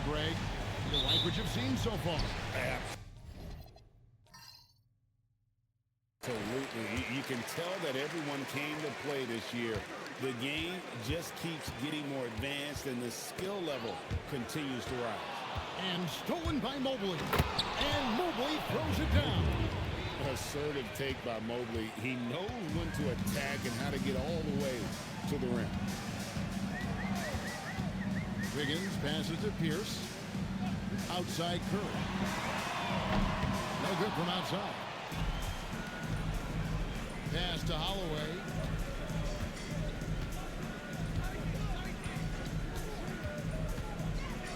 Greg. You like what you've seen so far? Absolutely. You can tell that everyone came to play this year. The game just keeps getting more advanced, and the skill level continues to rise. And stolen by Mobley. And Mobley throws it down. Assertive take by Mobley. He knows when to attack and how to get all the way to the rim. Wiggins passes to Pierce. Outside Curry. No good from outside. Pass to Holloway.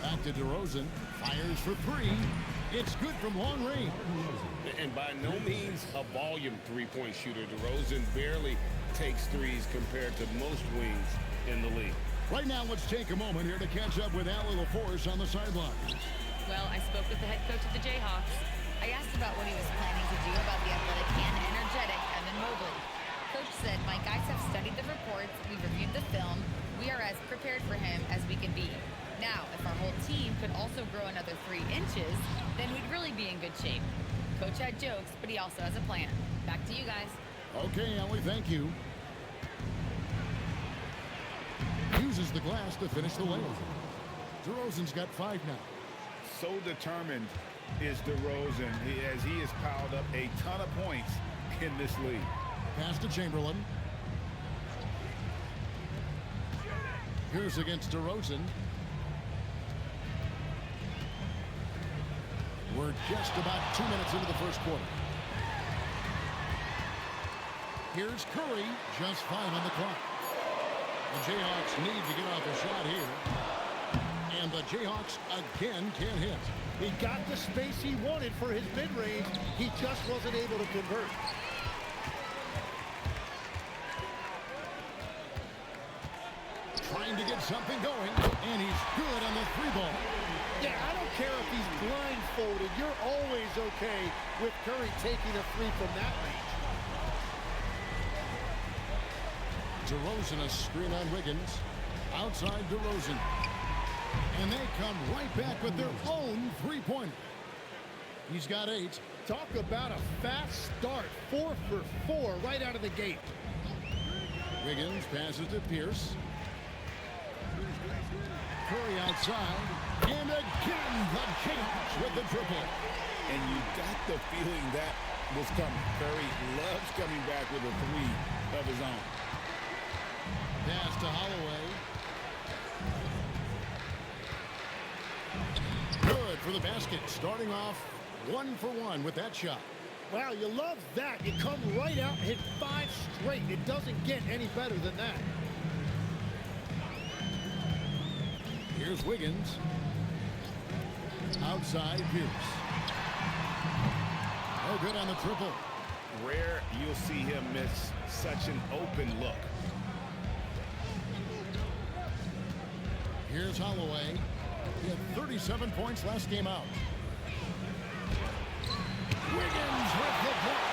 Back to DeRozan. Fires for three. It's good from long range. And by no means a volume three-point shooter. DeRozan barely takes threes compared to most wings in the league. Right now, let's take a moment here to catch up with Al LaForce on the sideline. Well, I spoke with the head coach of the Jayhawks. I asked about what he was planning to do about the athletic and energetic Evan Mobley. Coach said, my guys have studied the reports, we've reviewed the film, we are as prepared for him as we can be. Now, if our whole team could also grow another 3 inches, then we'd really be in good shape. Coach had jokes, but he also has a plan. Back to you guys. Okay, Ellie, thank you. Uses the glass to finish the layup. DeRozan's got 5 now. So determined is DeRozan as he has piled up a ton of points in this league. Pass to Chamberlain. Here's against DeRozan. We're just about 2 minutes into the first quarter. Here's Curry, just 5 on the clock. The Jayhawks need to get off a shot here. And the Jayhawks again can't hit. He got the space he wanted for his mid-range. He just wasn't able to convert. Trying to get something going, and he's good on the 3-ball. Yeah, I don't care if he's blindfolded. You're always okay with Curry taking a 3 from that range. DeRozan, a screen on Wiggins. Outside DeRozan. And they come right back with their own 3-pointer. He's got 8. Talk about a fast start. 4 for 4 right out of the gate. Wiggins passes to Pierce. Curry outside. And again, the Jayhawks with the triple. And you got the feeling that was coming. Curry loves coming back with a 3 of his own. Pass to Holloway. Good for the basket. Starting off 1 for 1 with that shot. Wow, you love that. You come right out and hit 5 straight. It doesn't get any better than that. Here's Wiggins. Outside Pierce. No good on the triple. Rare you'll see him miss such an open look. Here's Holloway. He had 37 points last game out. Wiggins with the block.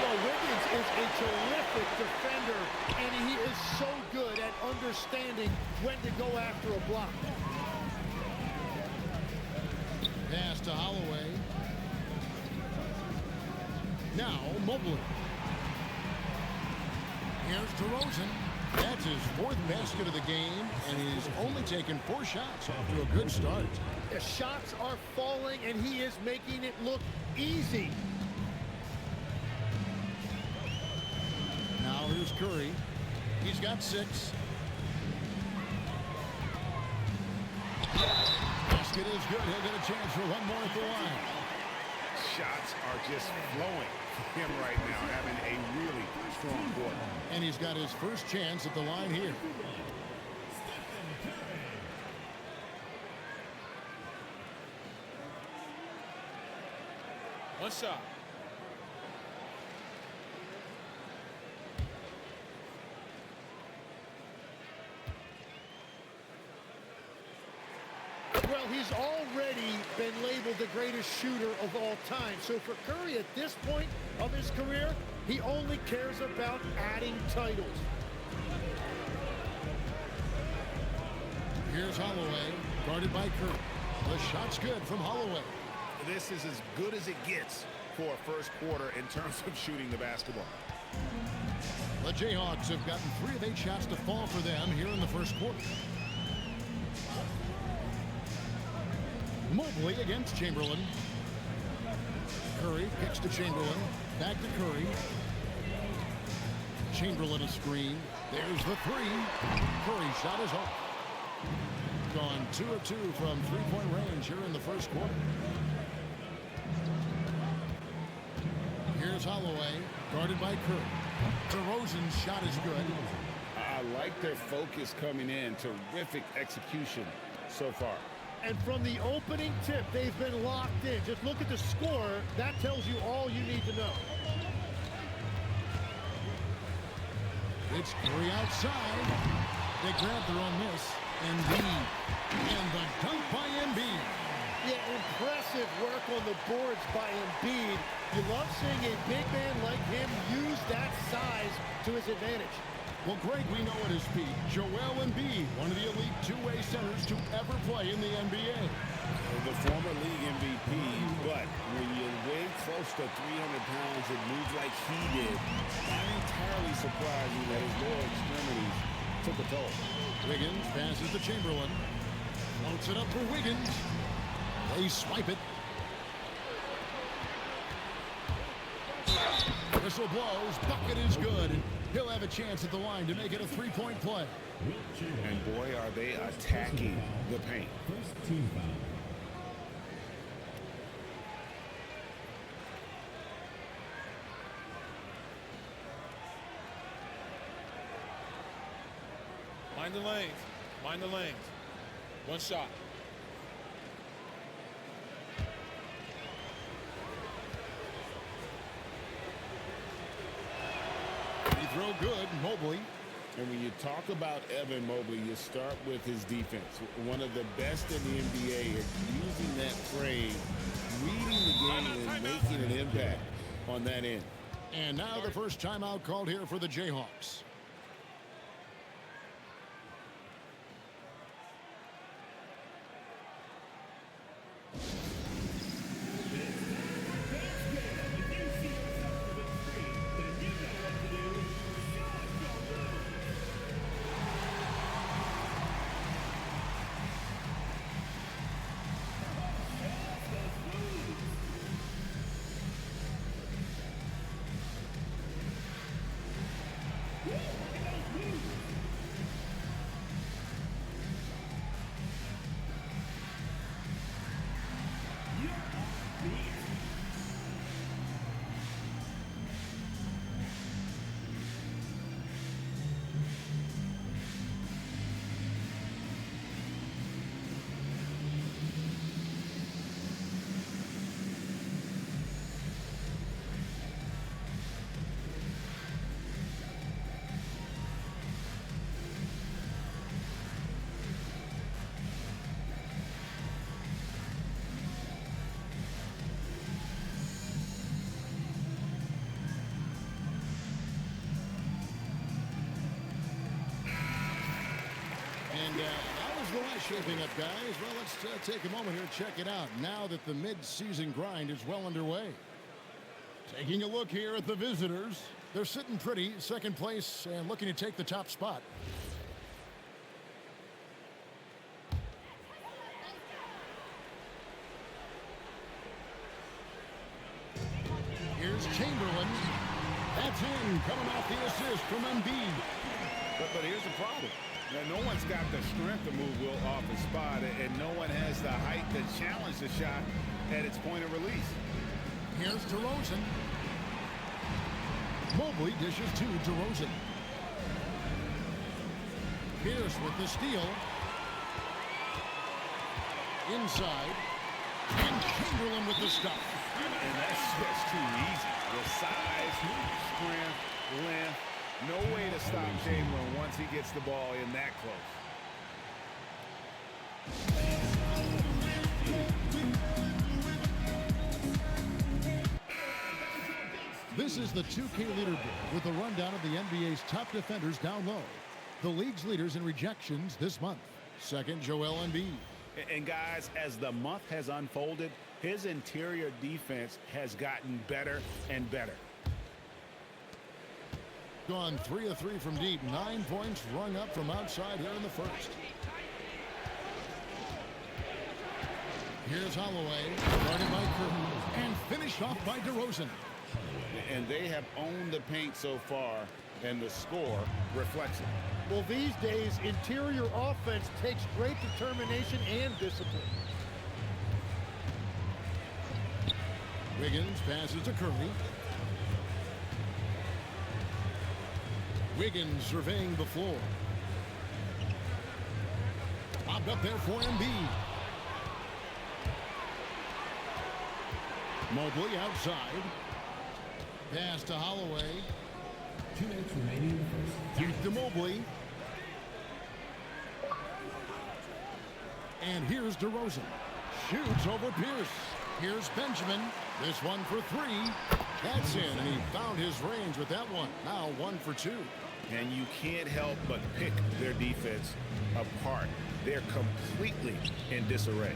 Well, Wiggins is a terrific defender, and he is so good at understanding when to go after a block. Pass to Holloway. Now Mobley. Here's DeRozan. That's his 4th basket of the game, and he's only taken 4 shots off to a good start. The shots are falling, and he is making it look easy. Now here's Curry. He's got 6. Basket is good. He'll get a chance for one more at the line. Shots are just flowing for him right now, having a really strong quarter. And he's got his first chance at the line here. One shot. Well, he's already been labeled the greatest shooter of all time. So for Curry at this point of his career, he only cares about adding titles. Here's Holloway, guarded by Curry. The shot's good from Holloway. This is as good as it gets for a first quarter in terms of shooting the basketball. The Jayhawks have gotten 3 of 8 shots to fall for them here in the first quarter. Mobley against Chamberlain. Curry kicks to Chamberlain. Back to Curry. Chamberlain a screen. There's the 3. Curry shot is off. Gone 2 of 2 from three-point range here in the first quarter. Here's Holloway, guarded by Curry. DeRozan's shot is good. I like their focus coming in. Terrific execution so far. And from the opening tip, they've been locked in. Just look at the score. That tells you all you need to know. It's Curry outside. They grab their own miss. Embiid. And the dunk by Embiid. Yeah, impressive work on the boards by Embiid. You love seeing a big man like him use that size to his advantage. Well, Greg, we know at his peak, Joel Embiid, one of the elite two-way centers to ever play in the NBA. The former league MVP, but when you weigh close to 300 pounds and move like he did, not entirely surprising that his lower extremities took a toll. Wiggins passes to Chamberlain. Floats it up for Wiggins. They swipe it. Whistle blows. Bucket is good. He'll have a chance at the line to make it a three-point play. And boy, are they attacking the paint. First team foul. Mind the lanes. Mind the lanes. One shot. Free throw good. Mobley. And when you talk about Evan Mobley, you start with his defense. One of the best in the NBA at using that frame, reading the game and making an impact on that end. And now the first timeout called here for the Jayhawks. How is the West shaping up, guys? Well, let's take a moment here to check it out now that the mid-season grind is well underway. Taking a look here at the visitors. They're sitting pretty, second place, and looking to take the top spot. Here's Chamberlain. That's in, coming off the assist from Embiid. But here's the problem. Now, no one's got the strength to move Will off his spot, and no one has the height to challenge the shot at its point of release. Here's DeRozan. Mobley dishes to DeRozan. Pierce with the steal. Inside. And Chamberlain with the stop. And that's just too easy. The size, strength, length. No way to stop Chamberlain once he gets the ball in that close. This is the 2K leaderboard with a rundown of the NBA's top defenders down low. The league's leaders in rejections this month. Second, Joel Embiid. And guys, as the month has unfolded, his interior defense has gotten better and better. Gone 3 of 3 from deep. 9 points rung up from outside here in the first. Here's Holloway, guarded by Curry, and finished off by DeRozan. And they have owned the paint so far, and the score reflects it. Well, these days, interior offense takes great determination and discipline. Wiggins passes to Curry. Wiggins surveying the floor. Lobbed up there for Embiid. Mobley outside. Pass to Holloway. 2 minutes remaining in the first. Deep to Mobley. And here's DeRozan. Shoots over Pierce. Here's Benjamin. This one for 3. That's in, and he found his range with that one. Now 1 for 2. And you can't help but pick their defense apart. They're completely in disarray.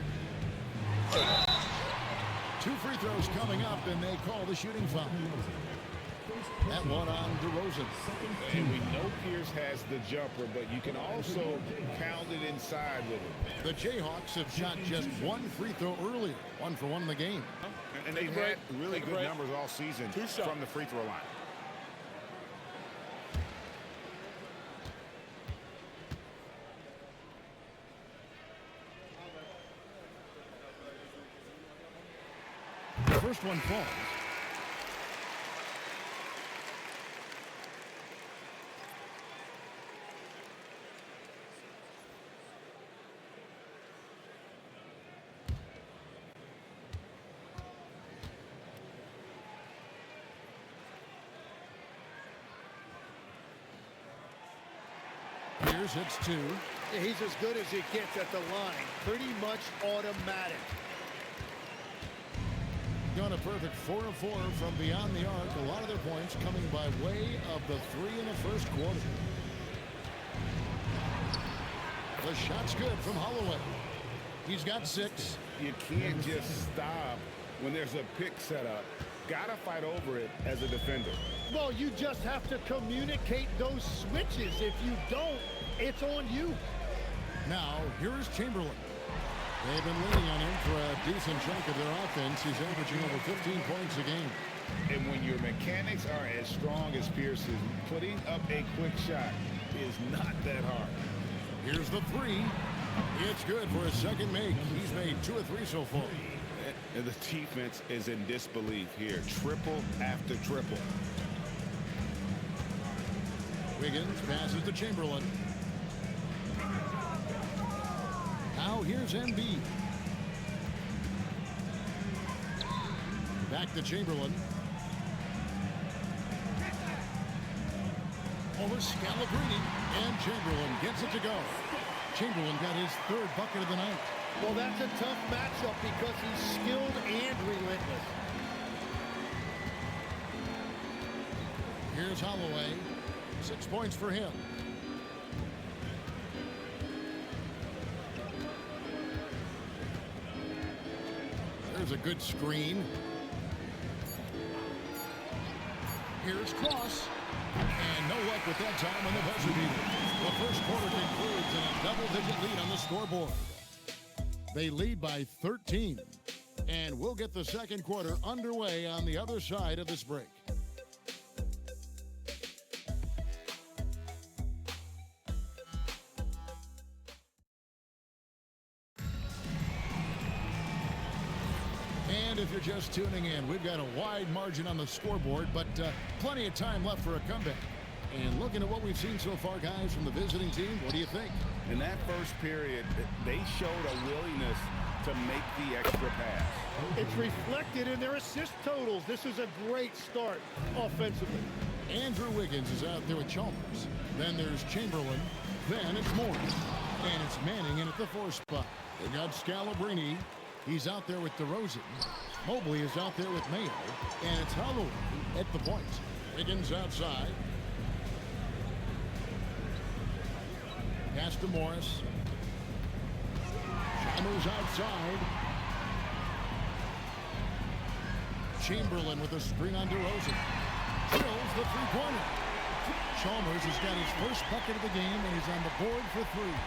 2 free throws coming up, and they call the shooting foul. That one on DeRozan. And we know Pierce has the jumper, but you can also pound it inside with him. The Jayhawks have shot just 1 free throw earlier. 1 for 1 in the game. And they've had really good numbers all season from the free throw line. The first one falls. Pierce hits 2. He's as good as he gets at the line. Pretty much automatic. Gone a perfect 4 of 4 from beyond the arc. A lot of their points coming by way of the 3 in the first quarter. The shot's good from Holloway. He's got 6. You can't just stop when there's a pick set up. Gotta fight over it as a defender. Well, you just have to communicate those switches. If you don't, it's on you. Now, here's Chamberlain. They've been leaning on him for a decent chunk of their offense. He's averaging over 15 points a game. And when your mechanics are as strong as Pierce's, putting up a quick shot is not that hard. Here's the 3. It's good for his second make. He's made 2 of 3 so far. And the defense is in disbelief here. Triple after triple. Wiggins passes to Chamberlain. Now here's Embiid. Back to Chamberlain. Over Scalabrine. And Chamberlain gets it to go. Chamberlain got his 3rd bucket of the night. Well, that's a tough matchup because he's skilled and relentless. Here's Holloway. 6 points for him. There's a good screen. Here's Cross. And no luck with that time on the buzzer beater. The first quarter concludes in a double-digit lead on the scoreboard. They lead by 13. And we'll get the second quarter underway on the other side of this break. And if you're just tuning in, we've got a wide margin on the scoreboard, but plenty of time left for a comeback. And looking at what we've seen so far, guys, from the visiting team, what do you think? In that first period, they showed a willingness to make the extra pass. It's reflected in their assist totals. This is a great start offensively. Andrew Wiggins is out there with Chalmers. Then there's Chamberlain. Then it's Morris. And it's Manning in at the 4 spot. They got Scalabrine. He's out there with DeRozan. Mobley is out there with Mayo. And it's Holloway at the point. Wiggins outside. Pass to Morris. Shot Hammers outside. Chamberlain with a screen on DeRozan. Drills the three-pointer. Chalmers has got his first bucket of the game, and he's on the board for three.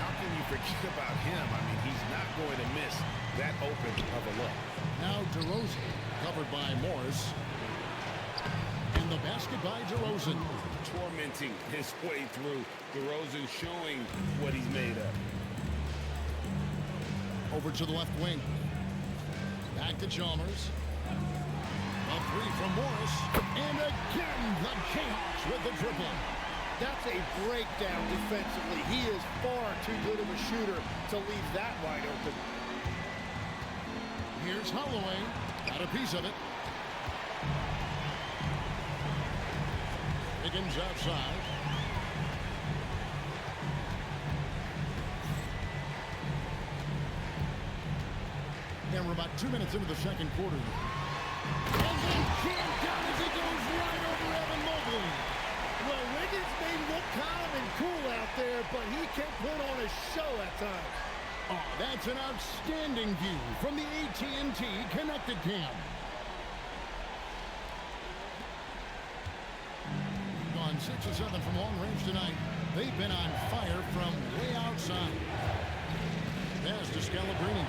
How can you forget about him? I mean, he's not going to miss that open of a look. Now DeRozan, covered by Morris. And the basket by DeRozan. Tormenting his way through. DeRozan showing what he's made of. Over to the left wing. Back to Chalmers. A three from Morris. And again, the Kings with the triple. That's a breakdown defensively. He is far too good of a shooter to leave that wide open. Here's Holloway. Got a piece of it. Higgins outside. And we're about 2 minutes into the second quarter. And he can't down as he goes right over Evan Mobley. Well, Wiggins may look calm and cool out there, but he can put on a show at times. Oh, that's an outstanding view from the AT&T Connected Cam. Gone 6 or 7 from long range tonight. They've been on fire from way outside. Pass to Scalabrine.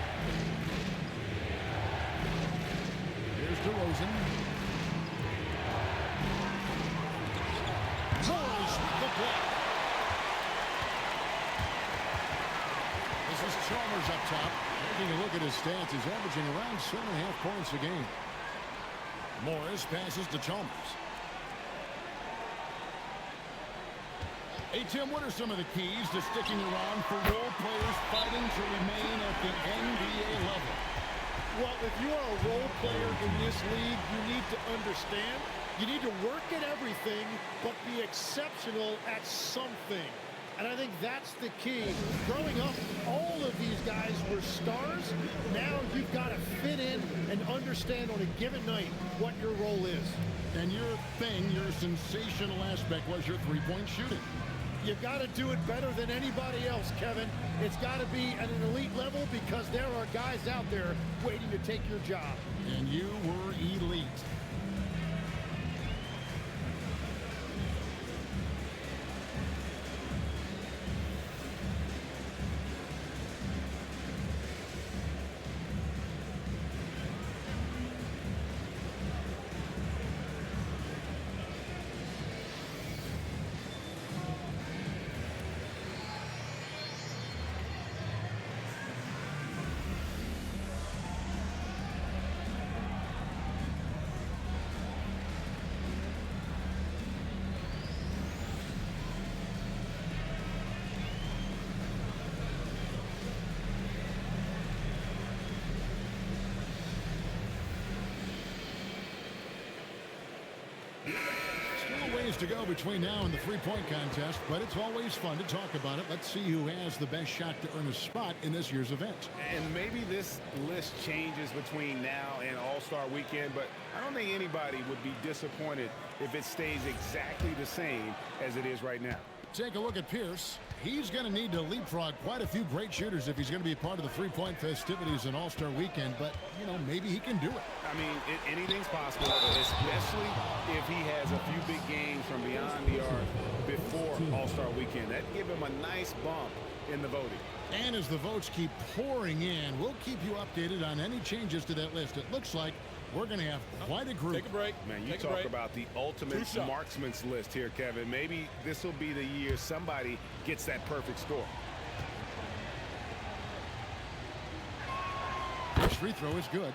Here's DeRozan. Morris with the block. This is Chalmers up top. Taking a look at his stats, he's averaging around 7.5 points a game. Morris passes to Chalmers. Hey, Tim, what are some of the keys to sticking around for role players fighting to remain at the NBA level? Well, if you are a role player in this league, you need to understand. You need to work at everything, but be exceptional at something. And I think that's the key. Growing up, all of these guys were stars. Now you've got to fit in and understand on a given night what your role is. And your thing, your sensational aspect was your three-point shooting. You've got to do it better than anybody else, Kevin. It's got to be at an elite level because there are guys out there waiting to take your job. And you were elite. To go between now and the three-point contest, but it's always fun to talk about it. Let's see who has the best shot to earn a spot in this year's event. And maybe this list changes between now and All-Star Weekend, but I don't think anybody would be disappointed if it stays exactly the same as it is right now. Take a look at Pierce. He's going to need to leapfrog quite a few great shooters if he's going to be part of the three-point festivities in All-Star Weekend, but, you know, maybe he can do it. I mean, anything's possible, especially if he has a few big games from beyond the arc before All-Star Weekend. That'd give him a nice bump in the voting. And as the votes keep pouring in, we'll keep you updated on any changes to that list. It looks like we're going to have quite a group. Take a break. Man, you talk about the ultimate marksman's list here, Kevin. Maybe this will be the year somebody gets that perfect score. First free throw is good.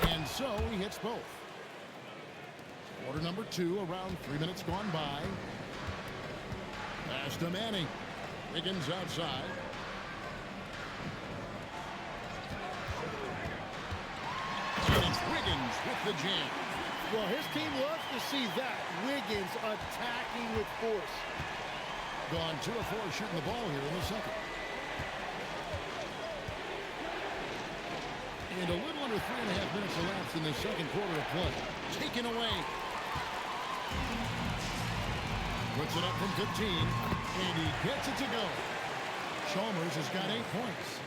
And so he hits both. Quarter number 2, around 3 minutes gone by. Pass to Manning. Wiggins outside. And it's Wiggins with the jam. Well, his team loves to see that. Wiggins attacking with force. Gone 2 of 4 shooting the ball here in the second. And a little under 3.5 minutes elapsed in the second quarter of play. Taken away. Puts it up from 15, and he gets it to go. Chalmers has got 8 points.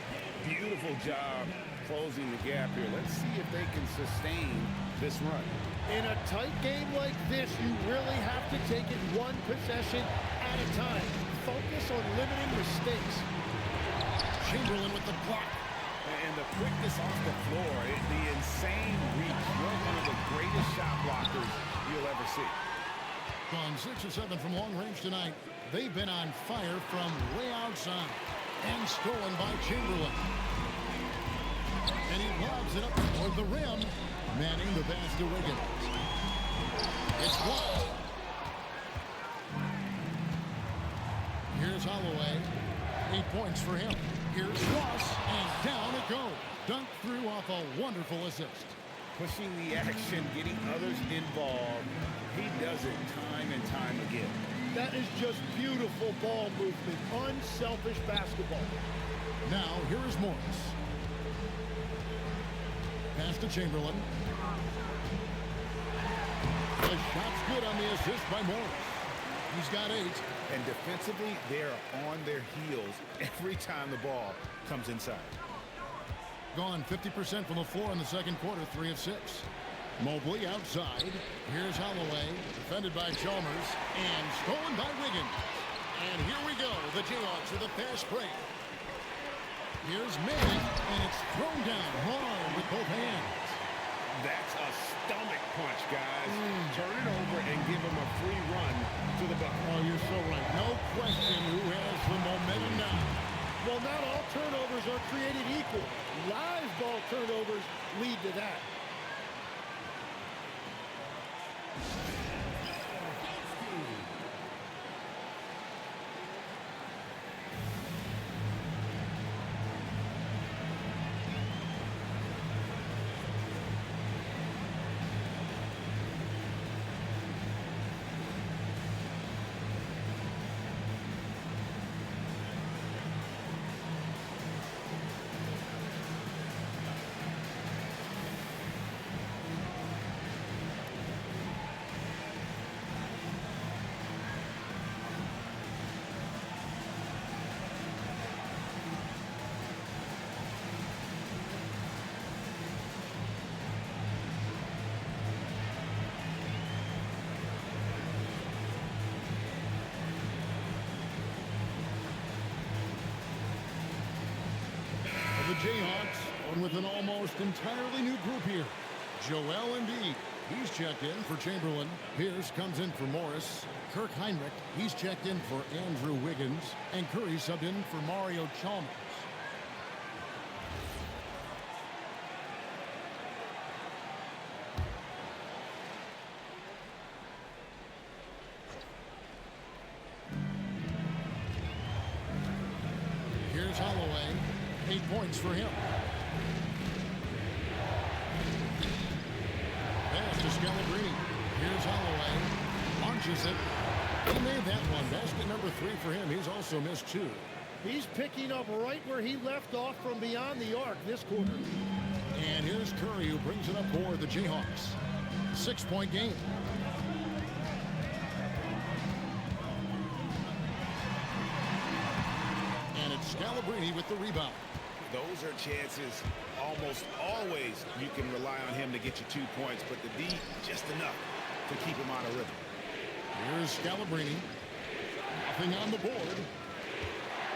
Beautiful job closing the gap here. Let's see if they can sustain this run. In a tight game like this, you really have to take it one possession at a time. Focus on limiting mistakes. Chamberlain with the block. And the quickness off the floor, the insane reach. You're one of the greatest shot blockers you'll ever see. Gone 6 or 7 from long range tonight. They've been on fire from way outside. And stolen by Chamberlain. And he lobs it up toward the rim. Manning the pass to Wiggins. It's blocked. Here's Holloway. 8 points for him. Here's Ross, and down it goes. Dunked through off a wonderful assist. Pushing the action, getting others involved. He does it time and time again. That is just beautiful ball movement. Unselfish basketball. Now, here is Morris. Pass to Chamberlain. The shot's good on the assist by Morris. He's got 8. And defensively, they're on their heels every time the ball comes inside. Gone 50% from the floor in the second quarter, 3 of 6. Mobley outside. Here's Holloway, defended by Chalmers, and stolen by Wiggins. And here we go. The Jayhawks with a fast break. Here's Manning, and it's thrown down hard with both hands. That's a stomach punch, guys. Turn it over and give him a free run to the bucket. Oh, you're so right. No question who has the momentum now. Well, not all turnovers are created equal. Live ball turnovers lead to that. The Jayhawks on with an almost entirely new group here. Joel Embiid, he's checked in for Chamberlain. Pierce comes in for Morris. Kirk Heinrich, he's checked in for Andrew Wiggins. And Curry subbed in for Mario Chalmers. Here's Holloway. 8 points for him. Pass to Scalabrine. Here's Holloway. Launches it. He made that one. Basket number 3 for him. He's also missed 2. He's picking up right where he left off from beyond the arc this quarter. And here's Curry, who brings it up for the Jayhawks. 6-point game. And it's Scalabrine with the rebound. Those are chances almost always you can rely on him to get you 2 points, but the D just enough to keep him out of rhythm. Here's Scalabrine. Nothing on the board.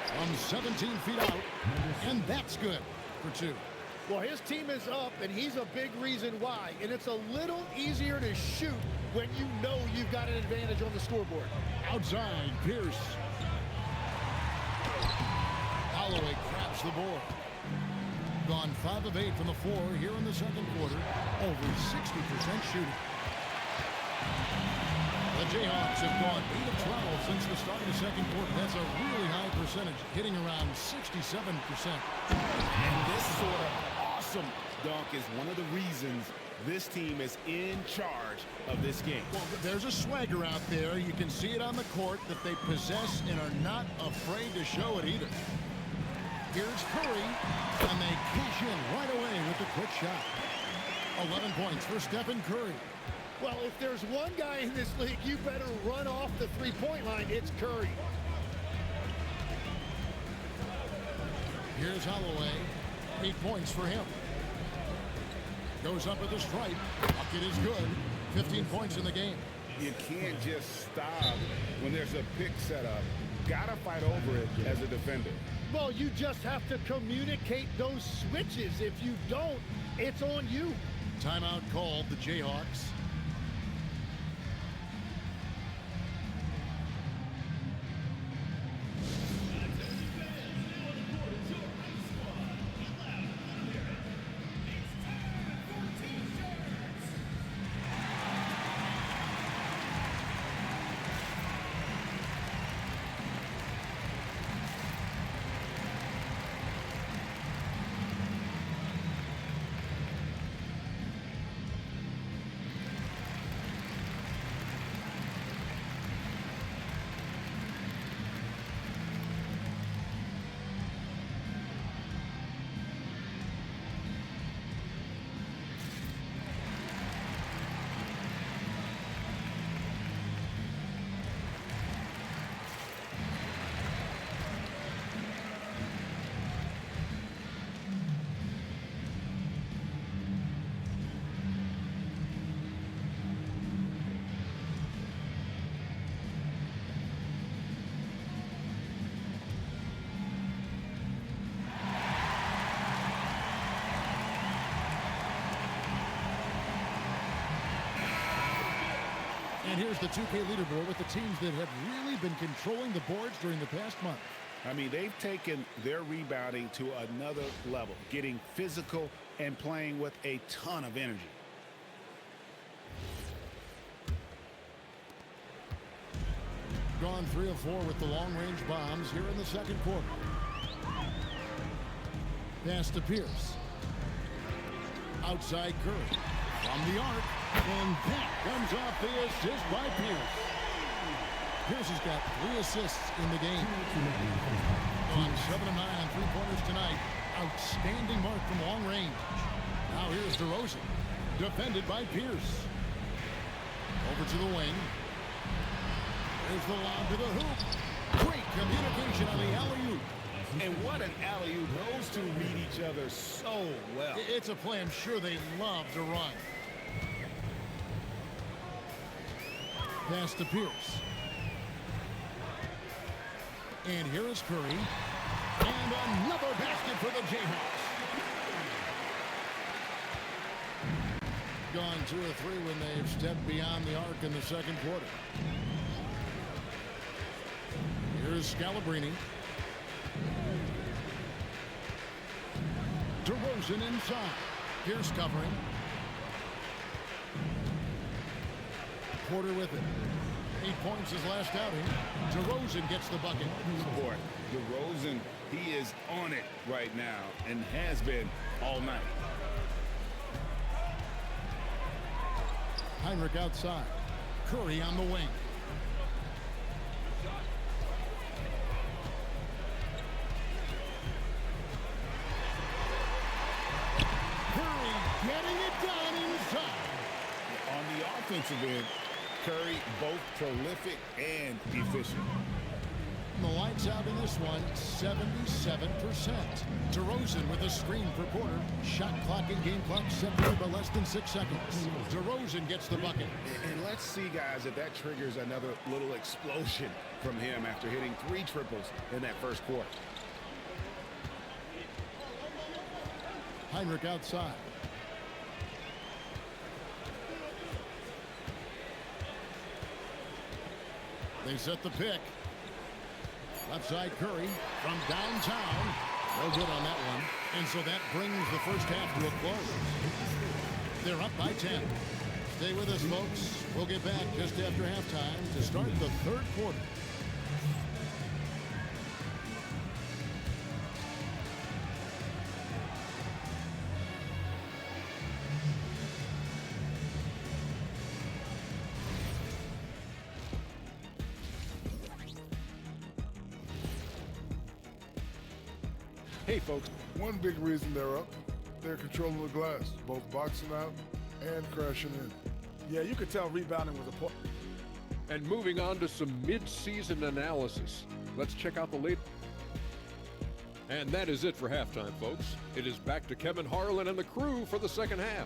From 17 feet out. And that's good for 2. Well, his team is up, and he's a big reason why. And it's a little easier to shoot when you know you've got an advantage on the scoreboard. Outside, Pierce. Holloway grabs the board. Gone 5 of 8 from the floor here in the second quarter. Over 60% shooting. The Jayhawks have gone 8 of 12 since the start of the second quarter. That's a really high percentage, hitting around 67%. And this sort of awesome dunk is one of the reasons this team is in charge of this game. Well, there's a swagger out there. You can see it on the court that they possess and are not afraid to show it either. Here's Curry, and they cash in right away with the quick shot. 11 points for Stephen Curry. Well, if there's one guy in this league, you better run off the three-point line. It's Curry. Here's Holloway. 8 points for him. Goes up with the stripe. Bucket is good. 15 points in the game. You can't just stop when there's a pick set up. Gotta fight over it as a defender. Well, you just have to communicate those switches. If you don't, it's on you. Timeout called, the Jayhawks. And here's the 2K leaderboard with the teams that have really been controlling the boards during the past month. I mean, they've taken their rebounding to another level, getting physical and playing with a ton of energy. Gone 3 of 4 with the long-range bombs here in the second quarter. Pass to Pierce. Outside Curry. From the arc. And that comes off the assist by Pierce. Pierce has got 3 assists in the game. On 7 of 9 on three-pointers tonight. Outstanding mark from long range. Now here's DeRozan. Defended by Pierce. Over to the wing. There's the lob to the hoop. Great communication on the alley-oop. And what an alley-oop. Those two read each other so well. It's a play I'm sure they love to run. Pass to Pierce. And here is Curry. And another basket for the Jayhawks. Gone 2 of 3 when they've stepped beyond the arc in the second quarter. Here's Scalabrine. DeRozan inside. Pierce covering. Porter with it. 8 points his last outing. DeRozan gets the bucket. Boy, DeRozan, he is on it right now and has been all night. Heinrich outside. Curry on the wing. Curry getting it done inside. On the offensive end, Curry both prolific and efficient. And the lights out in this one, 77%. DeRozan with a screen for Porter. Shot clock and game clock separated by less than 6 seconds. DeRozan gets the bucket. And let's see, guys, if that triggers another little explosion from him after hitting 3 triples in that first quarter. Heinrich outside. They set the pick. Left side Curry from downtown. No good on that one. And so that brings the first half to a close. They're up by 10. Stay with us, folks. We'll get back just after halftime to start the third quarter. Hey, folks. One big reason they're up, they're controlling the glass, both boxing out and crashing in. Yeah, you could tell rebounding was a point. And moving on to some mid-season analysis. Let's check out the late. And that is it for halftime, folks. It is back to Kevin Harlan and the crew for the second half.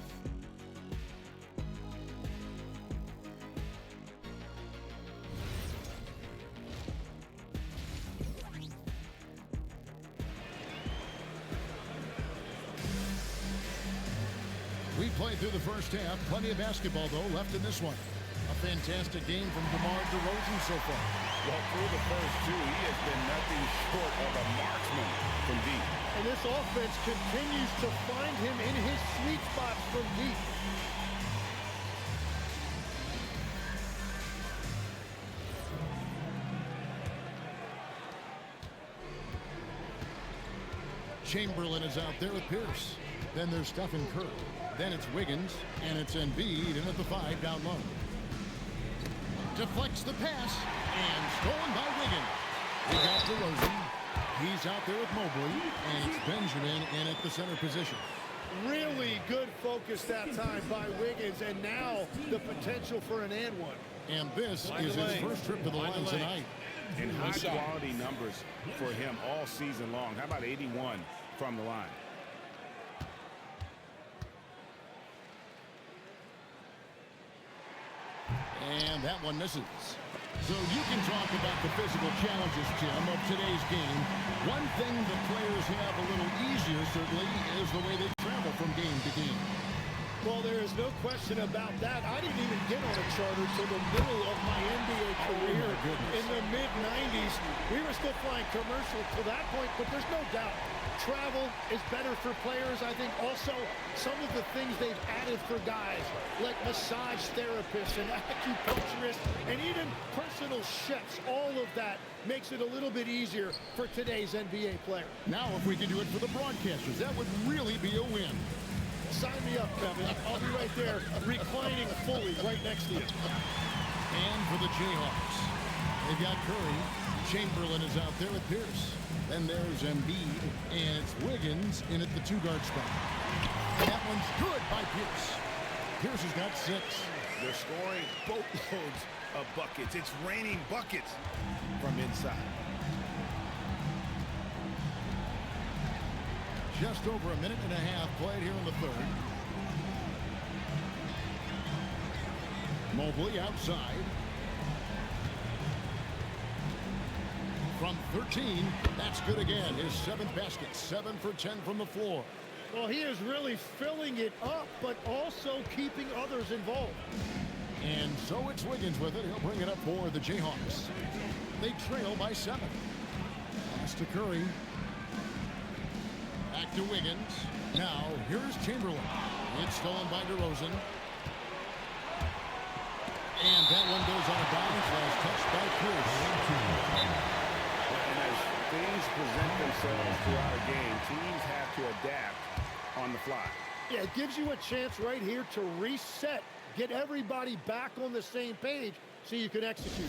We played through the first half. Plenty of basketball, though, left in this one. A fantastic game from DeMar DeRozan so far. Well, through the first two, he has been nothing short of a marksman from deep. And this offense continues to find him in his sweet spots from deep. Chamberlain is out there with Pierce. Then there's Stephen Curry. Then it's Wiggins, and it's Embiid in at the 5 down low. Deflects the pass, and stolen by Wiggins. We got DeRozan. He's out there with Mobley, and it's Benjamin in at the center position. Really good focus that time by Wiggins, and now the potential for an and one. And this is his first trip to the line tonight. And high-quality numbers for him all season long. How about 81 from the line? And that one misses. So you can talk about the physical challenges, Jim, of today's game. One thing the players have a little easier, certainly, is the way they travel from game to game. Well, there is no question about that. I didn't even get on a charter till the middle of my NBA career in the mid-90s. We were still flying commercial to that point, but there's no doubt. Travel is better for players. I think also some of the things they've added for guys, like massage therapists and acupuncturists and even personal chefs, all of that makes it a little bit easier for today's NBA player. Now, if we can do it for the broadcasters, that would really be a win. Sign me up, Kevin. I'll be right there, reclining fully right next to you. And for the Jayhawks, they've got Curry. Chamberlain is out there with Pierce. Then there's Embiid, and it's Wiggins in at the 2-guard spot. And that one's good by Pierce. Pierce has got 6. They're scoring boatloads of buckets. It's raining buckets from inside. Just over a minute and a half played here in the third. Mobley outside. From 13, that's good again. His 7th basket, 7 for 10 from the floor. Well, he is really filling it up, but also keeping others involved. And so it's Wiggins with it. He'll bring it up for the Jayhawks. They trail by 7. Pass to Curry. Back to Wiggins. Now, here's Chamberlain. It's stolen by DeRozan. And that one goes out of bounds as touched by Pierce. And as things present themselves throughout a game, teams have to adapt on the fly. Yeah, it gives you a chance right here to reset, get everybody back on the same page so you can execute.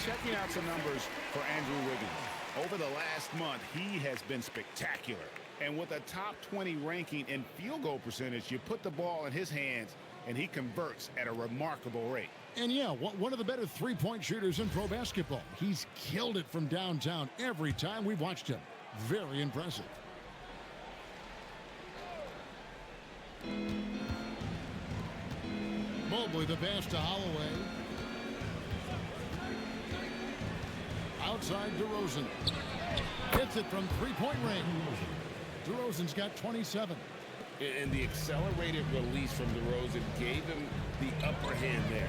Checking out some numbers for Andrew Wiggins. Over the last month, he has been spectacular. And with a top 20 ranking in field goal percentage, you put the ball in his hands, and he converts at a remarkable rate. And yeah, one of the better three-point shooters in pro basketball. He's killed it from downtown every time we've watched him. Very impressive. Mobley, the pass to Holloway. Outside DeRozan. Hits it from three-point range. DeRozan's got 27. And the accelerated release from DeRozan gave him the upper hand there.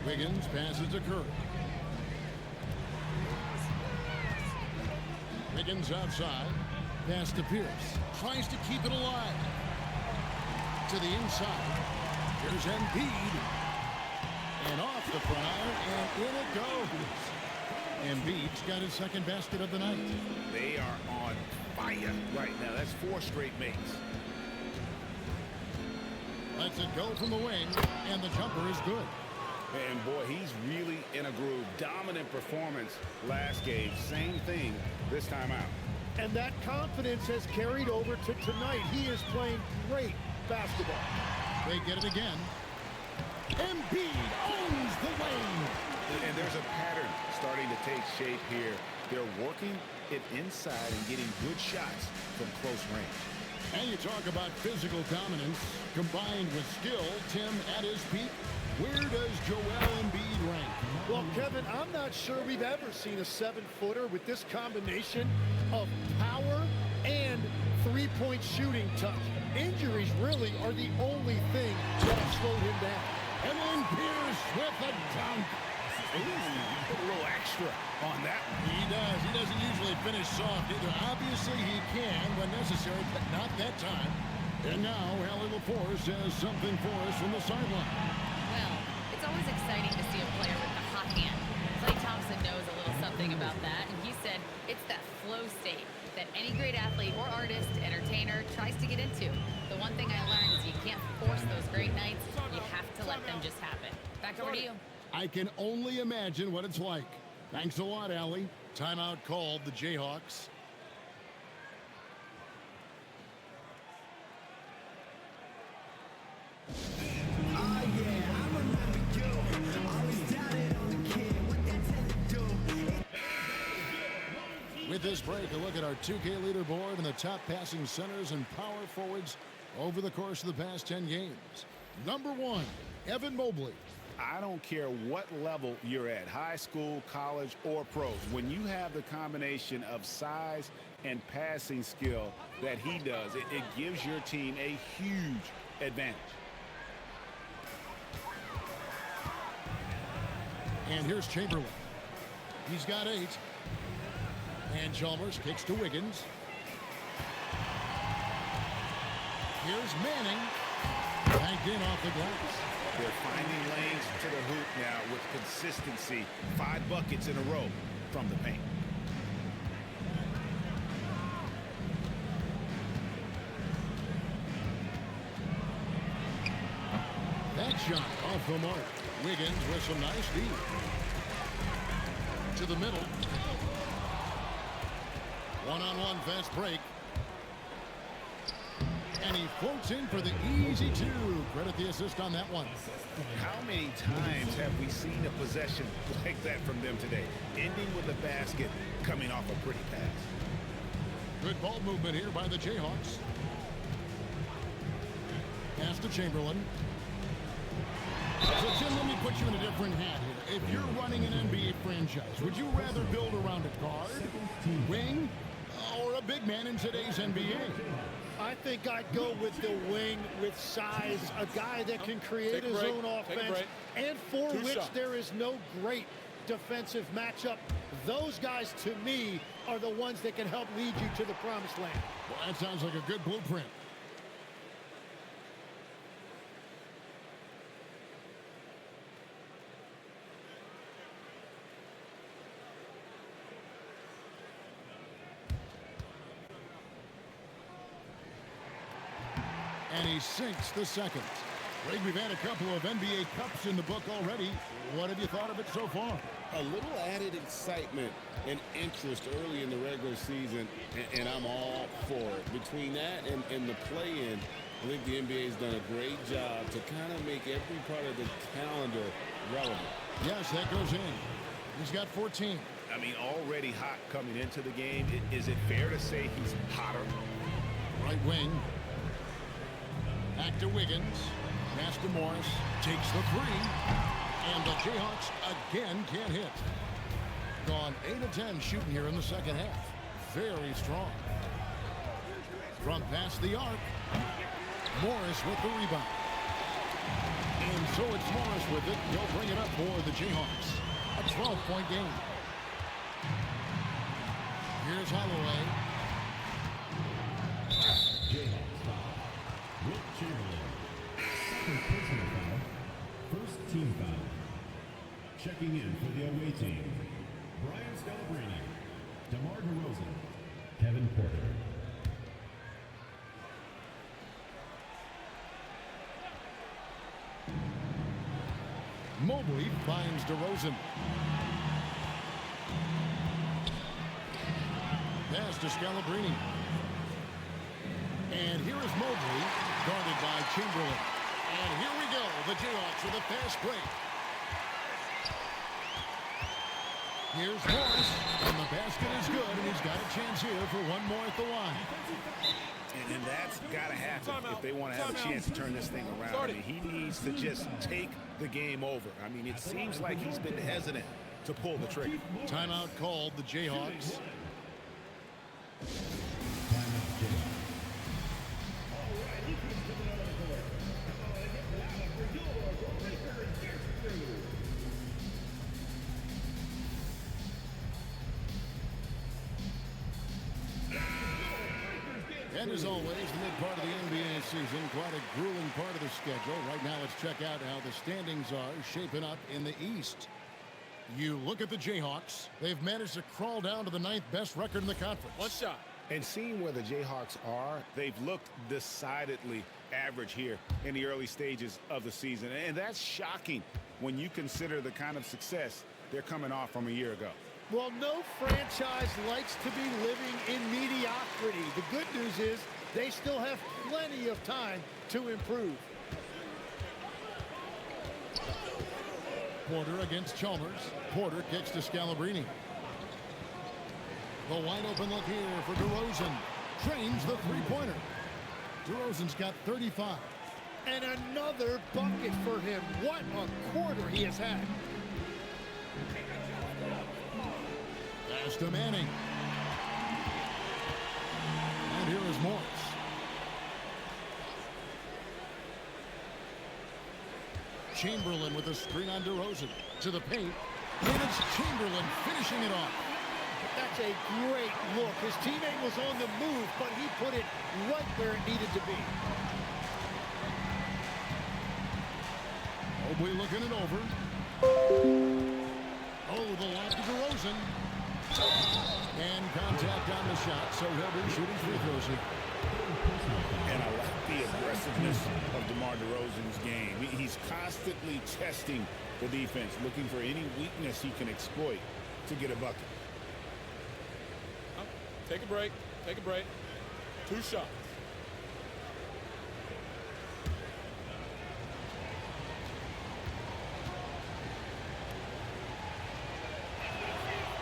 Wiggins passes to Curry. Wiggins outside. Pass to Pierce. Tries to keep it alive. To the inside. Here's Embiid. And off the front iron, and in it goes. Embiid's got his second basket of the night. They are on fire right now. That's 4 straight makes. Lets it go from the wing, and the jumper is good. And boy, he's really in a groove. Dominant performance last game. Same thing this time out. And that confidence has carried over to tonight. He is playing great basketball. They get it again. Embiid owns the lane. And there's a pattern starting to take shape here. They're working it inside and getting good shots from close range. And you talk about physical dominance combined with skill. Tim, at his peak, where does Joel Embiid rank? Well, Kevin, I'm not sure we've ever seen a 7-footer with this combination of power and three-point shooting touch. Injuries really are the only thing that have slowed him down. And then Pierce with a dunk. Ooh, he put a little extra on that one. He does. He doesn't usually finish soft either. Obviously, he can when necessary, but not that time. And now, Allie LaForce has something for us from the sideline. Well, it's always exciting to see a player with the hot hand. Klay Thompson knows a little something about that, and he said it's that flow state that any great athlete or artist, entertainer, tries to get into. The one thing I learned is you can't force those great nights. You have to let them just happen. Back over to you. I can only imagine what it's like. Thanks a lot, Allie. Timeout called the Jayhawks. With this break, a look at our 2K leaderboard and the top passing centers and power forwards over the course of the past 10 games. Number 1, Evan Mobley. I don't care what level you're at, high school, college, or pros. When you have the combination of size and passing skill that he does, it gives your team a huge advantage. And here's Chamberlain. He's got 8. And Chalmers kicks to Wiggins. Here's Manning. Banked in off the glass. They're finding lanes to the hoop now with consistency. 5 buckets in a row from the paint. That shot off the mark. Wiggins with some nice D. To the middle. One-on-one fast break. And he floats in for the easy 2. Credit the assist on that one. How many times have we seen a possession like that from them today? Ending with a basket, coming off a pretty pass. Good ball movement here by the Jayhawks. Pass to Chamberlain. So, Tim, let me put you in a different hat here. If you're running an NBA franchise, would you rather build around a guard, wing, or a big man in today's NBA? I think I'd go with the wing with size, a guy that can create his own offense, and for which there is no great defensive matchup. Those guys, to me, are the ones that can help lead you to the promised land. Well, that sounds like a good blueprint. And he sinks the second. Greg, we've had a couple of NBA Cups in the book already. What have you thought of it so far? A little added excitement and interest early in the regular season, and I'm all for it. Between that and the play-in, I think the NBA's done a great job to kind of make every part of the calendar relevant. Yes, that goes in. He's got 14. I mean, already hot coming into the game. Is it fair to say he's hotter? Right wing. Back to Wiggins. Pass to Morris. Takes the 3. And the Jayhawks again can't hit. Gone 8 of 10 shooting here in the second half. Very strong. From past the arc. Morris with the rebound. And so it's Morris with it. He'll bring it up for the Jayhawks. A 12-point game. Here's Holloway. Checking in for the away team, Brian Scalabrine, DeMar DeRozan, Kevin Porter. Mobley finds DeRozan. Pass to Scalabrine. And here is Mobley, guarded by Chamberlain. And here we go, the Jayhawks with a fast break. Here's Morris, and the basket is good, and he's got a chance here for one more at the line. And that's got to happen if they want to have a chance to turn this thing around. I mean, he needs to just take the game over. I mean, it seems like he's been hesitant to pull the trigger. Timeout called, the Jayhawks. And as always, the mid part of the NBA season, quite a grueling part of the schedule. Right now, let's check out how the standings are shaping up in the East. You look at the Jayhawks. They've managed to crawl down to the 9th best record in the conference. One shot. And seeing where the Jayhawks are, they've looked decidedly average here in the early stages of the season. And that's shocking when you consider the kind of success they're coming off from a year ago. Well, no franchise likes to be living in mediocrity. The good news is they still have plenty of time to improve. Porter against Chalmers. Porter kicks to Scalabrine. The wide open look here for DeRozan. Trains the three-pointer. DeRozan's got 35. And another bucket for him. What a quarter he has had. Pass to Manning. And here is Morris. Chamberlain with a screen on DeRozan. To the paint. And it's Chamberlain finishing it off. That's a great look. His teammate was on the move, but he put it right where it needed to be. Mobley looking it over. Oh, the lob to DeRozan. And contact on the shot, so he'll be shooting free throws here. And I like the aggressiveness of DeMar DeRozan's game. He's constantly testing the defense, looking for any weakness he can exploit to get a bucket. Take a break. Take a break. 2 shots.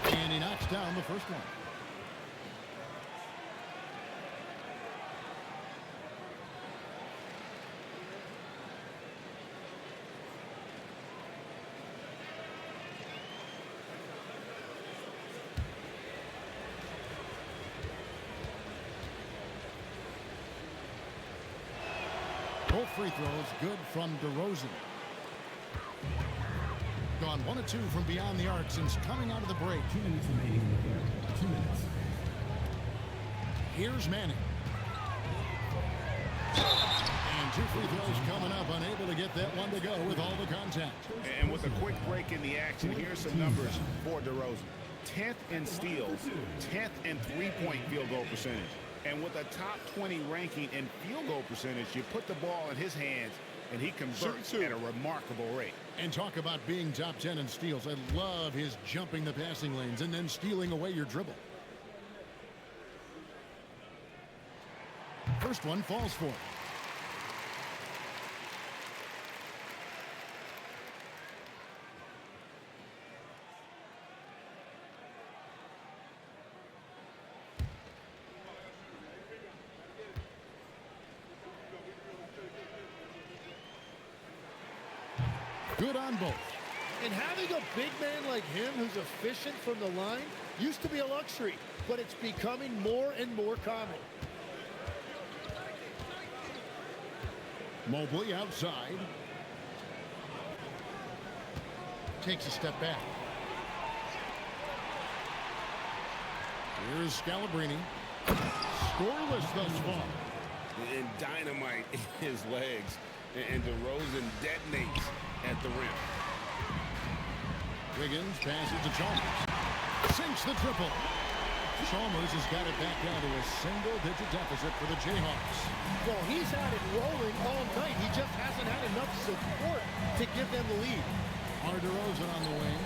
And he knocks down the first one. Both free throws good from DeRozan. Gone 1 of 2 from beyond the arc since coming out of the break. 2 minutes remaining in the third. 2 minutes. Here's Manning. And 2 free throws coming up, unable to get that one to go with all the contact. And with a quick break in the action, here's some numbers for DeRozan. 10th in steals, 10th in three-point field goal percentage. And with a top 20 ranking in field goal percentage, you put the ball in his hands, and he converts at a remarkable rate. And talk about being top 10 in steals. I love his jumping the passing lanes and then stealing away your dribble. First one falls for him. Good on both. And having a big man like him who's efficient from the line used to be a luxury, but it's becoming more and more common. Mobley outside. Takes a step back. Here's Scalabrine. Scoreless thus far. And dynamite in his legs. And DeRozan detonates at the rim. Wiggins passes to Chalmers. Sinks the triple. Chalmers has got it back down to a single-digit deficit for the Jayhawks. Well, he's had it rolling all night. He just hasn't had enough support to give them the lead. DeRozan on the wing.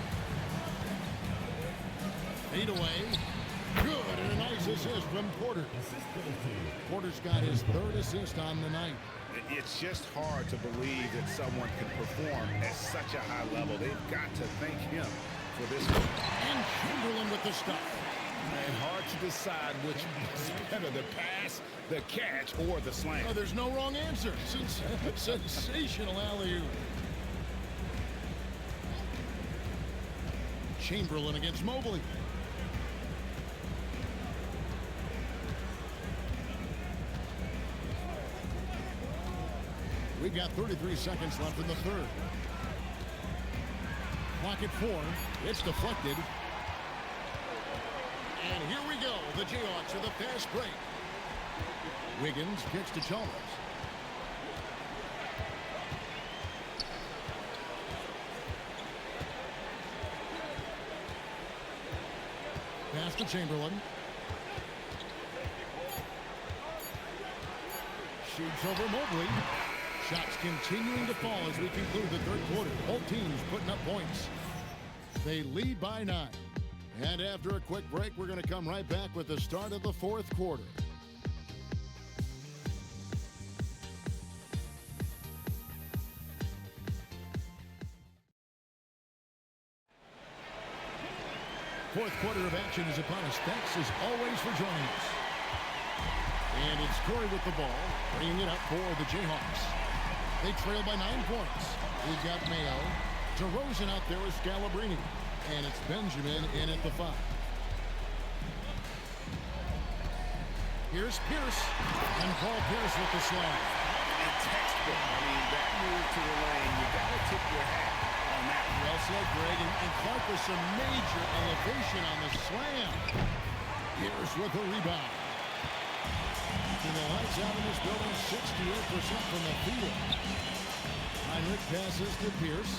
Feed away. Good, and a nice assist from Porter. Porter's got his third assist on the night. It's just hard to believe that someone can perform at such a high level. They've got to thank him for this one. And Chamberlain with the stuff. And hard to decide which is better, the pass, the catch, or the slam. Oh, there's no wrong answer. Sensational alley-oop. Chamberlain against Mobley. We've got 33 seconds left in the third. Clock at 4. It's deflected. And here we go. The Jayhawks with a fast break. Wiggins kicks to Chalmers. Pass to Chamberlain. Shoots over Mobley. Shots continuing to fall as we conclude the third quarter. Both teams putting up points. They lead by 9. And after a quick break, we're going to come right back with the start of the fourth quarter. Fourth quarter of action is upon us. Thanks as always for joining us. And it's Curry with the ball, bringing it up for the Jayhawks. They trail by 9 points. We've got Mayo. DeRozan out there with Scalabrine. And it's Benjamin in at the 5. Here's Pierce. And Paul Pierce with the slide. And textbook. I mean, that move to the lane, you got to tip your hat on that. Well said, Greg. And Clark with some major elevation on the slam. Pierce with the rebound. And the lights out in this building, 68% from the field. Heinrich passes to Pierce.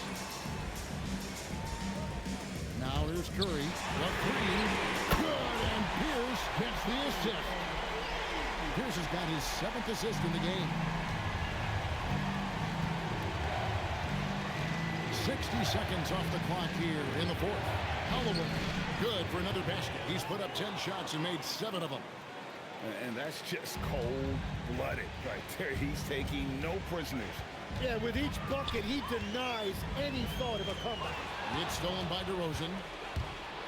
Now here's Curry. The 3. Good, and Pierce gets the assist. Pierce has got his 7th assist in the game. 60 seconds off the clock here in the fourth. Holloway, good for another basket. He's put up 10 shots and made 7 of them. And that's just cold-blooded right there. He's taking no prisoners. Yeah, with each bucket, he denies any thought of a comeback. It's stolen by DeRozan.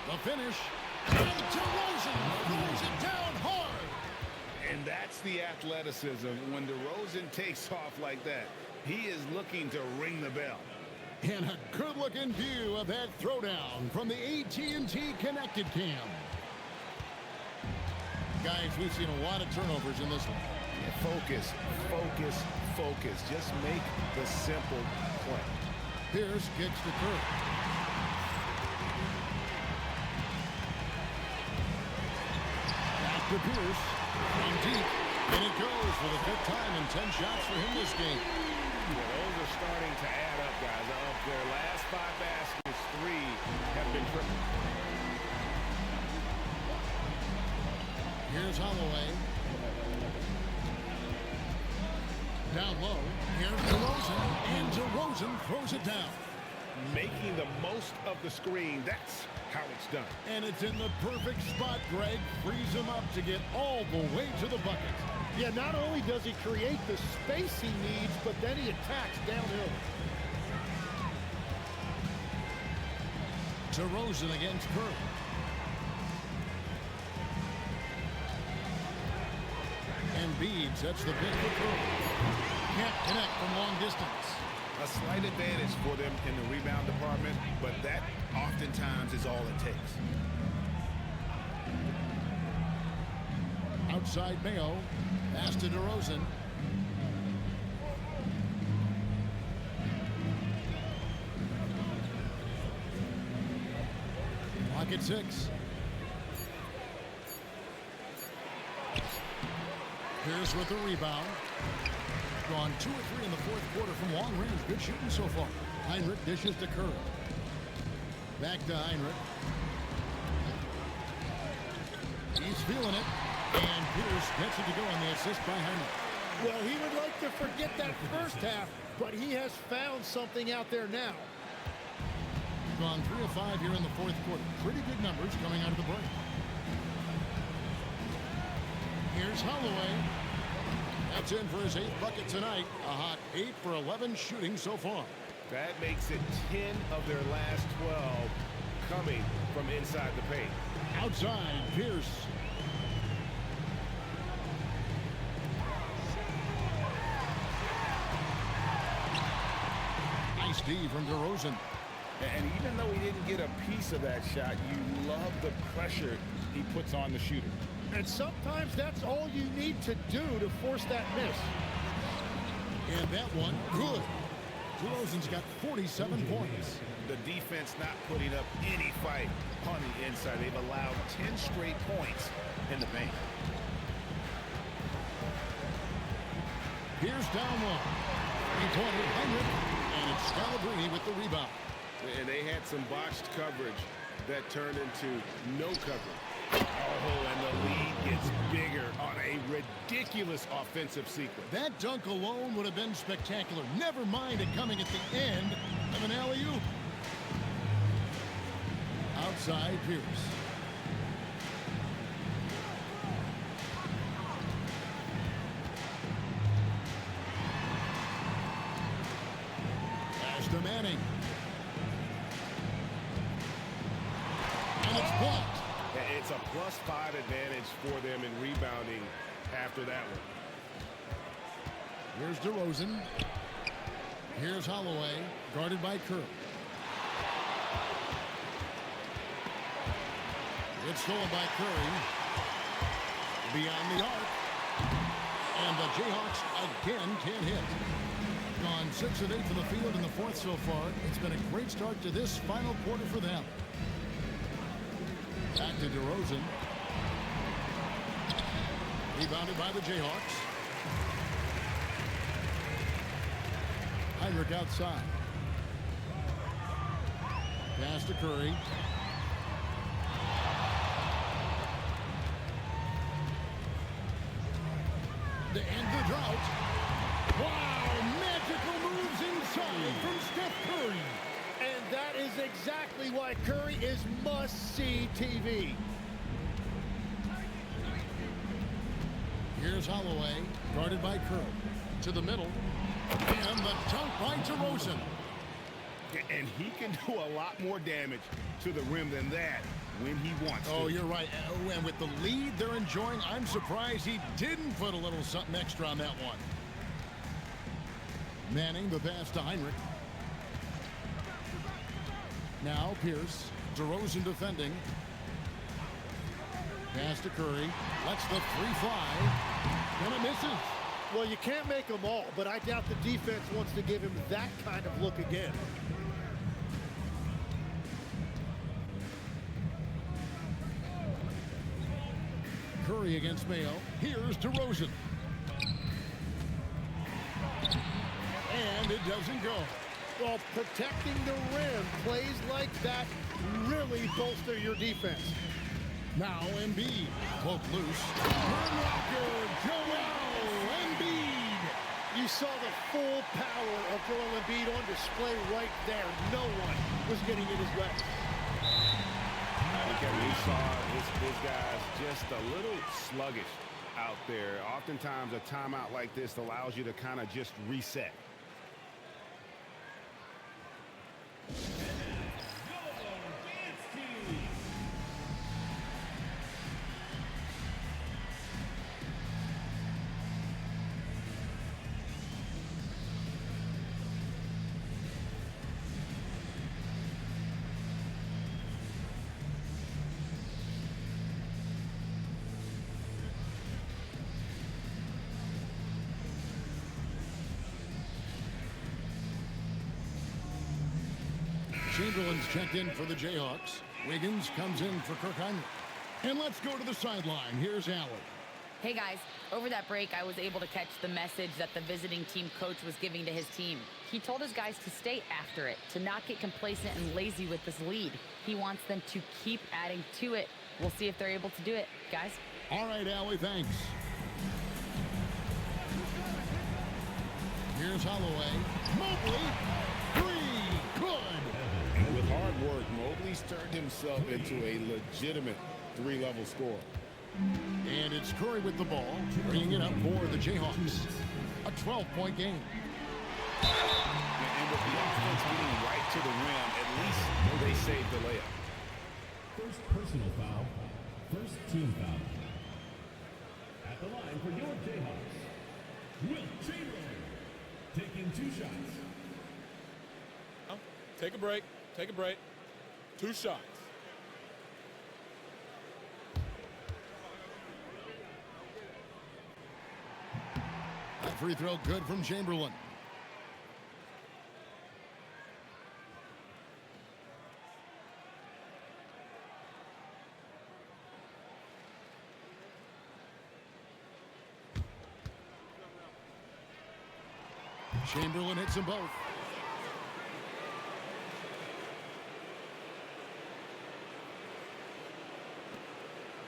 The finish. And DeRozan throws it down hard. And that's the athleticism. When DeRozan takes off like that, he is looking to ring the bell. And a good-looking view of that throwdown from the AT&T Connected Cam. Guys, we've seen a lot of turnovers in this one. Focus, focus, focus. Just make the simple play. Pierce kicks to Curry. Back to Pierce. And deep. And it goes for the 5th time and 10 shots for him this game. Well, those are starting to add up, guys. Of their last 5 baskets, 3 have been triple. Here's Holloway. Down low. Here's DeRozan. And DeRozan throws it down. Making the most of the screen. That's how it's done. And it's in the perfect spot, Greg. Frees him up to get all the way to the bucket. Yeah, not only does he create the space he needs, but then he attacks downhill. DeRozan against Curry. Embiid sets the pick for Curry. Can't connect from long distance. A slight advantage for them in the rebound department, but that oftentimes is all it takes. Outside Mayo. Pass to DeRozan. Clock at 6. Pierce with the rebound. Gone 2 or 3 in the fourth quarter from long range. Good shooting so far. Heinrich dishes to Curry. Back to Heinrich. He's feeling it. And Pierce gets it to go on the assist by Heinrich. Well, he would like to forget that first half, but he has found something out there now. Gone 3 of 5 here in the fourth quarter. Pretty good numbers coming out of the break. Here's Holloway. That's in for his 8th bucket tonight. A hot 8 for 11 shooting so far. That makes it 10 of their last 12 coming from inside the paint. Outside, Pierce. Nice D from DeRozan. And even though he didn't get a piece of that shot, you love the pressure he puts on the shooter. And sometimes that's all you need to do to force that miss. And that one, good. DeRozan's got 47 points. The defense not putting up any fight on the inside. They've allowed 10 straight points in the paint. Here's down low. 3-pointer, Heinrich. And it's Scalabrine with the rebound. And they had some botched coverage that turned into no coverage. Oh, and the lead gets bigger on a ridiculous offensive sequence. That dunk alone would have been spectacular. Never mind it coming at the end of an alley-oop. Outside, Pierce. Pass to Manning. And it's blocked. It's a +5 advantage for them in rebounding after that one. Here's DeRozan. Here's Holloway, guarded by Curry. It's stolen by Curry. Beyond the arc. And the Jayhawks again can't hit. Gone 6 of 8 from the field in the fourth so far. It's been a great start to this final quarter for them. Back to DeRozan. Rebounded by the Jayhawks. Heinrich outside. Pass to Curry. To end the drought. Wow, magical moves inside from Steph Curry. And that is exactly why Curry is must-see TV. Here's Holloway, guarded by Curry. To the middle. And the dunk by DeRozan. And he can do a lot more damage to the rim than that when he wants to. Oh, you're right. And with the lead they're enjoying, I'm surprised he didn't put a little something extra on that one. Manning, the pass to Heinrich. Now Pierce. DeRozan defending. Pass to Curry. Lets the three fly. And it misses. Well, you can't make them all, but I doubt the defense wants to give him that kind of look again. Curry against Mayo. Here's DeRozan. And it doesn't go. Well, protecting the rim, plays like that really bolster your defense. Now Embiid. Both loose. Rim Joel Embiid. You saw the full power of Joel Embiid on display right there. No one was getting in his way. We saw his guys just a little sluggish out there. Oftentimes a timeout like this allows you to kind of just reset. Chamberlain's checked in for the Jayhawks. Wiggins comes in for Kirk Heinrich. And let's go to the sideline. Here's Allen. Hey guys, over that break, I was able to catch the message that the visiting team coach was giving to his team. He told his guys to stay after it, to not get complacent and lazy with this lead. He wants them to keep adding to it. We'll see if they're able to do it, guys. All right, Allie, thanks. Here's Holloway. Mobley, three, good. And with hard work, Mobley's turned himself into a legitimate three-level scorer. And it's Curry with the ball, bringing it up for the Jayhawks. A 12-point game. And with the offense getting right to the rim, at least they saved the layup. First personal foul. First team foul. At the line for your Jayhawks, Wilt Chamberlain, taking 2 shots. Take a break. Take a break. 2 shots. A free throw good from Chamberlain. Chamberlain hits them both.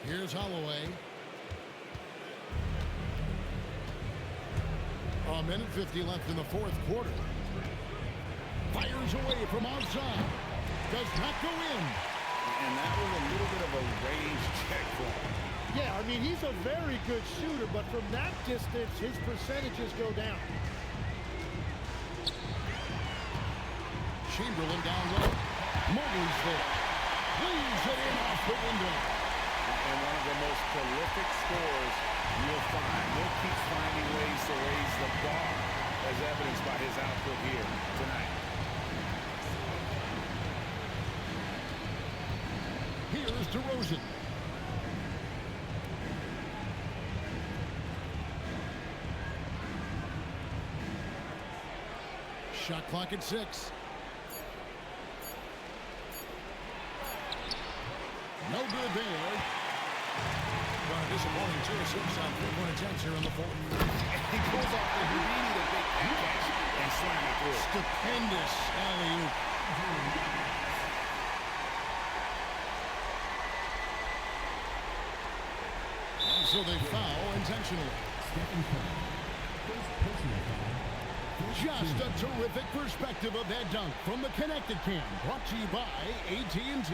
Here's Holloway. A minute 50 left in the fourth quarter. Fires away from outside. Does not go in. And that was a little bit of a range check for him. Yeah, I mean, he's a very good shooter, but from that distance, his percentages go down. Chamberlain down low. Mobley's there. Leaves it in off the window. And one of the most prolific scorers you'll find. Will keeps finding ways to raise the bar, as evidenced by his output here tonight. Here's DeRozan. Shot clock at 6. No good there. Well, a disappointing 2 assists on 3-point attempts here in the fourth. He pulls off the Houdini to big catch and slam it through. Stupendous alley-oop. And so they foul intentionally. Second foul. First personal foul. Just a terrific perspective of that dunk from the Connected Cam, brought to you by AT&T.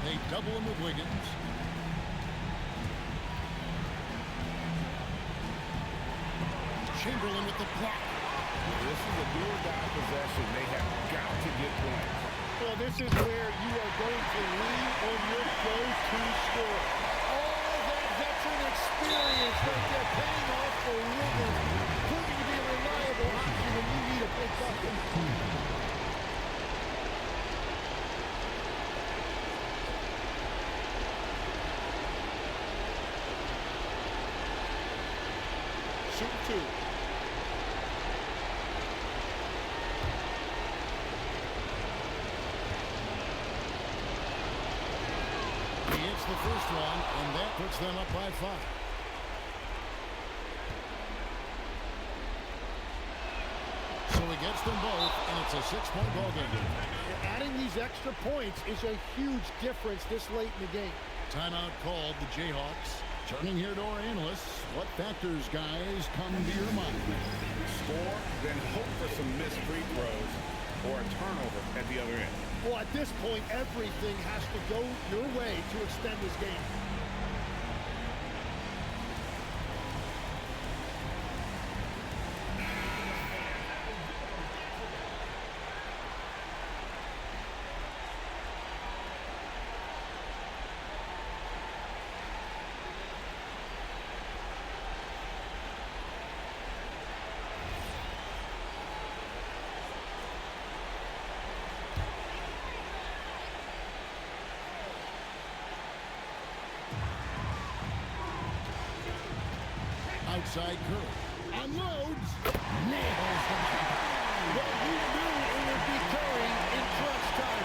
They double him with Wiggins. Chamberlain with the block. This is a do-or-die possession. They have got to get points. Well, this is where you are going to lean on your go-to scorer. All that veteran experience right there paying off for Wiggins, proving to be a reliable option when you need a big bucket. Shoot 2. He hits the first one, and that puts them up by 5. So he gets them both, and it's a 6-point ball game. Adding these extra points is a huge difference this late in the game. Timeout called the Jayhawks. Turning here to our analysts, what factors, guys, come to your mind? Score, then hope for some missed free throws or a turnover at the other end. Well, at this point, everything has to go your way to extend this game. outside Curry. Unloads. Nails the basket. Well, you knew it would be Curry in crunch time.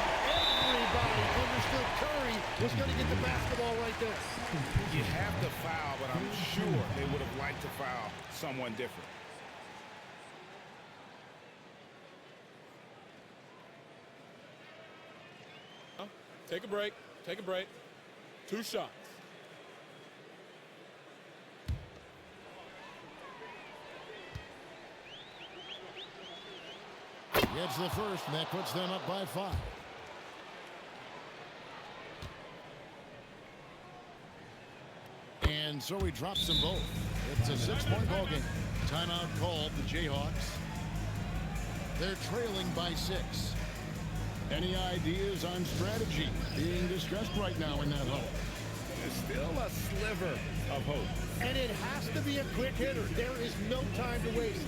Everybody understood Curry was going to get the basketball right there. You have to foul, but I'm sure they would have liked to foul someone different. Take a break. Take a break. 2 shots. Gets the first, and that puts them up by 5. And so he drops them both. It's a 6-point ball game. Timeout called the Jayhawks. They're trailing by 6. Any ideas on strategy being discussed right now in that huddle? There's still a sliver of hope. And it has to be a quick hitter. There is no time to waste.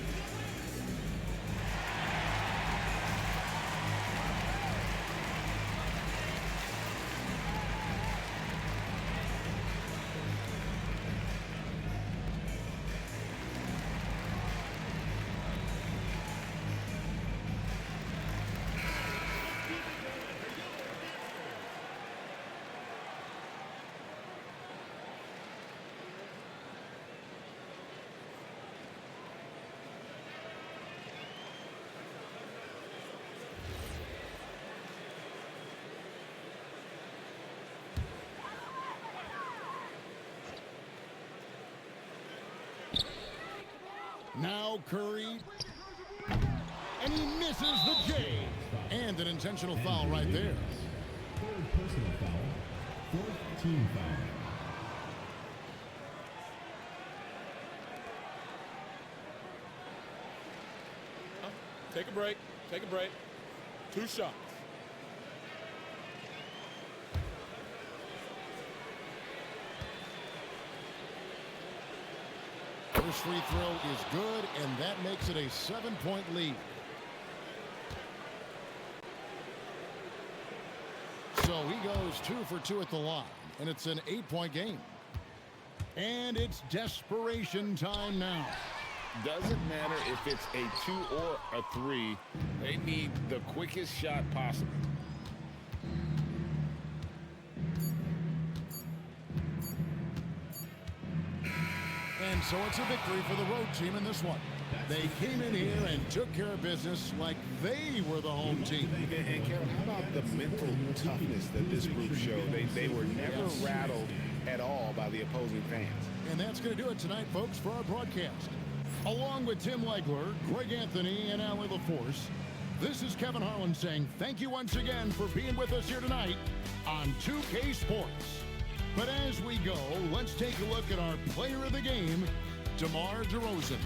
Now Curry, and he misses the J. And an intentional foul right there. Third personal foul. 4th team foul. Take a break. Take a break. 2 shots. First free throw is good, and that makes it a 7-point lead. So he goes 2 for 2 at the line, and it's an 8-point game. And it's desperation time now. Doesn't matter if it's a 2 or a 3. They need the quickest shot possible. And so it's a victory for the road team in this one. They came in here and took care of business like they were the home team. And Kevin, how about the mental toughness that this group showed? They were never rattled at all by the opposing fans. And that's going to do it tonight, folks, for our broadcast. Along with Tim Legler, Greg Anthony, and Allie LaForce, this is Kevin Harlan saying thank you once again for being with us here tonight on 2K Sports. But as we go, let's take a look at our player of the game, DeMar DeRozan.